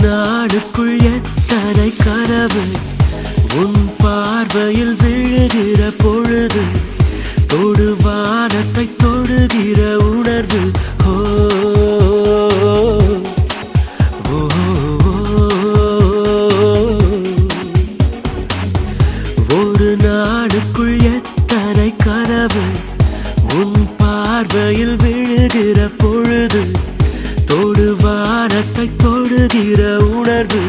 நாளுக்குள் எத்தனை கனவு உன் பார்வையில் விழுகிற பொழுது தொடுவானத்தை தொடுகிற உணர்வு ஒரு நாளுக்குள் எத்தனை கனவு உன் பார்வையில் விழுகிற பொழுது தொடுவானத்தை தொடுகிற உணர்வு